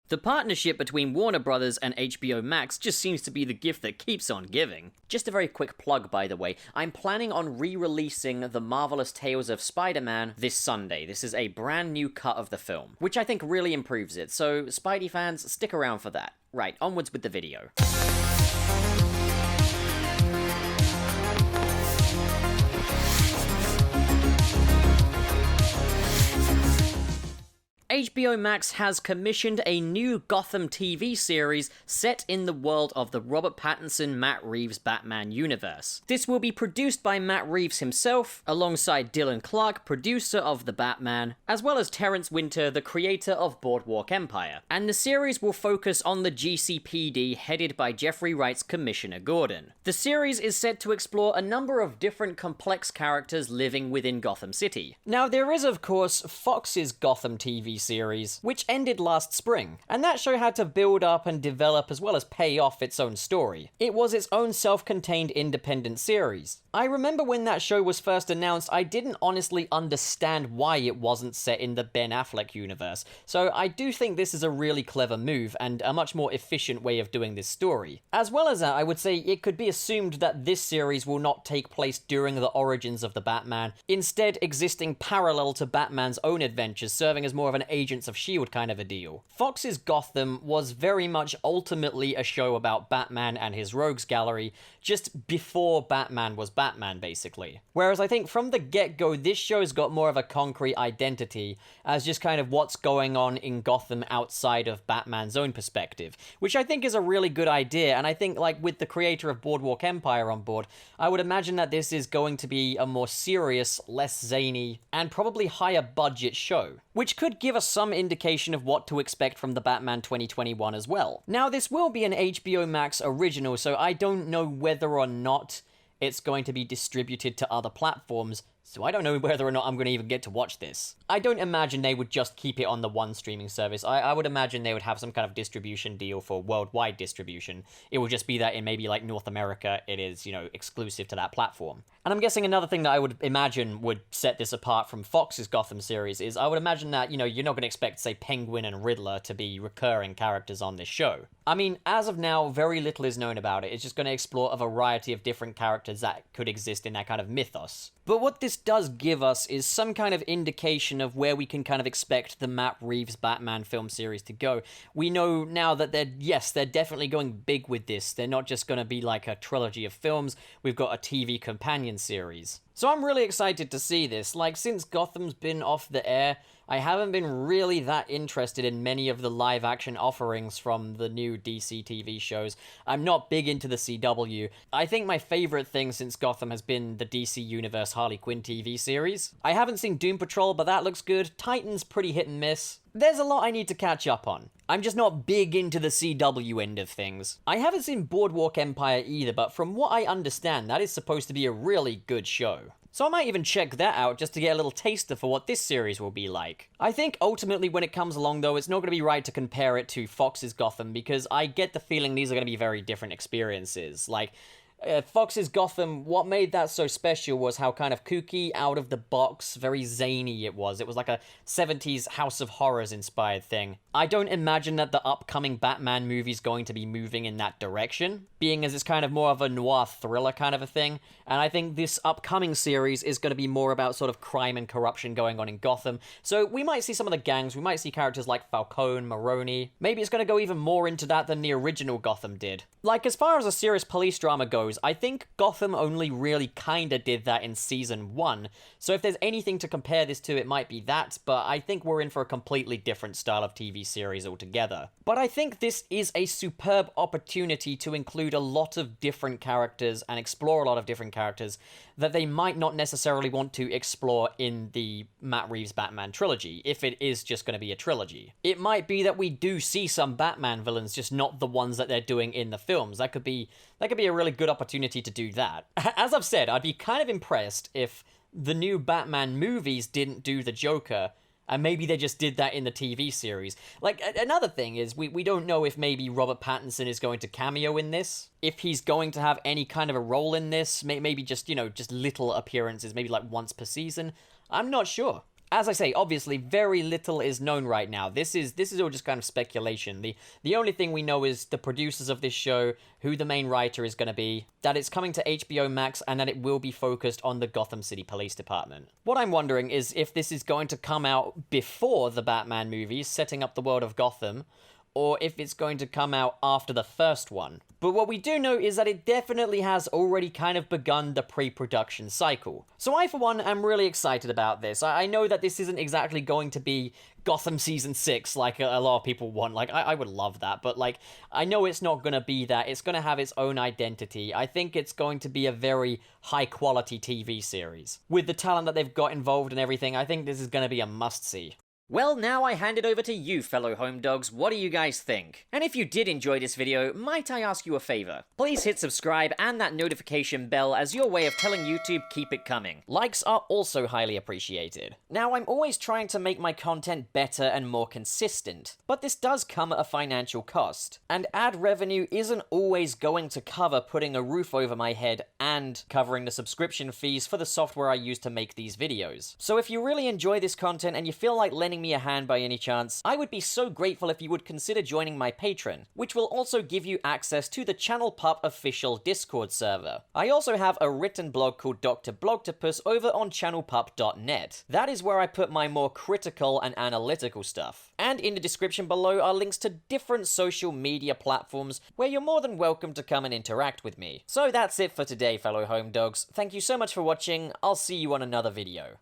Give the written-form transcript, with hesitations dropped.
The partnership between Warner Brothers and HBO Max just seems to be the gift that keeps on giving. Just a very quick plug, by the way, I'm planning on re-releasing The Marvelous Tales of Spider-Man this Sunday. This is a brand new cut of the film, which I think really improves it, so Spidey fans, stick around for that. Right, onwards with the video. HBO Max has commissioned a new Gotham TV series set in the world of the Robert Pattinson, Matt Reeves Batman universe. This will be produced by Matt Reeves himself, alongside Dylan Clark, producer of The Batman, as well as Terrence Winter, the creator of Boardwalk Empire. And the series will focus on the GCPD headed by Jeffrey Wright's Commissioner Gordon. The series is set to explore a number of different complex characters living within Gotham City. Now, there is, of course, Fox's Gotham TV series, which ended last spring, and that show had to build up and develop as well as pay off its own story. It was its own self-contained independent series. I remember when that show was first announced, I didn't honestly understand why it wasn't set in the Ben Affleck universe, so I do think this is a really clever move and a much more efficient way of doing this story. As well as that, I would say it could be assumed that this series will not take place during the origins of the Batman, instead existing parallel to Batman's own adventures, serving as more of an Agents of S.H.I.E.L.D. kind of a deal. Fox's Gotham was very much ultimately a show about Batman and his rogues gallery, just before Batman was Batman, basically. Whereas I think from the get-go, this show's got more of a concrete identity as just kind of what's going on in Gotham outside of Batman's own perspective, which I think is a really good idea, and I think, like, with the creator of Boardwalk Empire on board, I would imagine that this is going to be a more serious, less zany, and probably higher budget show, which could give us some indication of what to expect from the Batman 2021 as well. Now, this will be an HBO Max original, so I don't know whether or not it's going to be distributed to other platforms, so I don't know whether or not I'm going to even get to watch this. I don't imagine they would just keep it on the one streaming service. I would imagine they would have some kind of distribution deal for worldwide distribution. It would just be that in maybe like North America, it is, you know, exclusive to that platform. And I'm guessing another thing that I would imagine would set this apart from Fox's Gotham series is I would imagine that, you know, you're not going to expect, say, Penguin and Riddler to be recurring characters on this show. I mean, as of now, very little is known about it. It's just going to explore a variety of different characters that could exist in that kind of mythos. But what this does give us is some kind of indication of where we can kind of expect the Matt Reeves Batman film series to go. We know now that they're definitely going big with this. They're not just going to be like a trilogy of films. We've got a TV companion series. So I'm really excited to see this. Like, since Gotham's been off the air, I haven't been really that interested in many of the live-action offerings from the new DC TV shows. I'm not big into the CW. I think my favorite thing since Gotham has been the DC Universe Harley Quinn TV series. I haven't seen Doom Patrol, but that looks good. Titan's pretty hit and miss. There's a lot I need to catch up on. I'm just not big into the CW end of things. I haven't seen Boardwalk Empire either, but from what I understand, that is supposed to be a really good show. So I might even check that out just to get a little taster for what this series will be like. I think ultimately when it comes along though, it's not going to be right to compare it to Fox's Gotham because I get the feeling these are going to be very different experiences. Like, Fox's Gotham, what made that so special was how kind of kooky, out of the box, very zany it was. It was like a 70s House of Horrors inspired thing. I don't imagine that the upcoming Batman movie's going to be moving in that direction, being as it's kind of more of a noir thriller kind of a thing. And I think this upcoming series is going to be more about sort of crime and corruption going on in Gotham. So we might see some of the gangs, we might see characters like Falcone, Maroni. Maybe it's going to go even more into that than the original Gotham did. Like, as far as a serious police drama goes, I think Gotham only really kinda did that in season 1, so if there's anything to compare this to, it might be that, but I think we're in for a completely different style of TV series altogether. But I think this is a superb opportunity to include a lot of different characters and explore a lot of different characters that they might not necessarily want to explore in the Matt Reeves Batman trilogy, if it is just going to be a trilogy. It might be that we do see some Batman villains, just not the ones that they're doing in the films. That could be a really good opportunity to do that. As I've said, I'd be kind of impressed if the new Batman movies didn't do the Joker, and maybe they just did that in the TV series. Like, another thing is, we don't know if maybe Robert Pattinson is going to cameo in this. If he's going to have any kind of a role in this. Maybe just, you know, just little appearances, maybe like once per season. I'm not sure. As I say, obviously, very little is known right now. This is all just kind of speculation. The only thing we know is the producers of this show, who the main writer is going to be, that it's coming to HBO Max, and that it will be focused on the Gotham City Police Department. What I'm wondering is if this is going to come out before the Batman movies, setting up the world of Gotham, or if it's going to come out after the first one. But what we do know is that it definitely has already kind of begun the pre-production cycle. So I, for one, am really excited about this. I know that this isn't exactly going to be Gotham Season 6 like a lot of people want. Like, I would love that, but like, I know it's not going to be that. It's going to have its own identity. I think it's going to be a very high-quality TV series. With the talent that they've got involved and everything, I think this is going to be a must-see. Well, now I hand it over to you, fellow home dogs. What do you guys think? And if you did enjoy this video, might I ask you a favor? Please hit subscribe and that notification bell as your way of telling YouTube keep it coming. Likes are also highly appreciated. Now, I'm always trying to make my content better and more consistent, but this does come at a financial cost. And ad revenue isn't always going to cover putting a roof over my head and covering the subscription fees for the software I use to make these videos. So if you really enjoy this content and you feel like lending me a hand by any chance, I would be so grateful if you would consider joining my Patreon, which will also give you access to the Channel Pup official Discord server. I also have a written blog called Dr. Blogtopus over on channelpup.net. That is where I put my more critical and analytical stuff. And in the description below are links to different social media platforms where you're more than welcome to come and interact with me. So that's it for today, fellow home dogs. Thank you so much for watching. I'll see you on another video.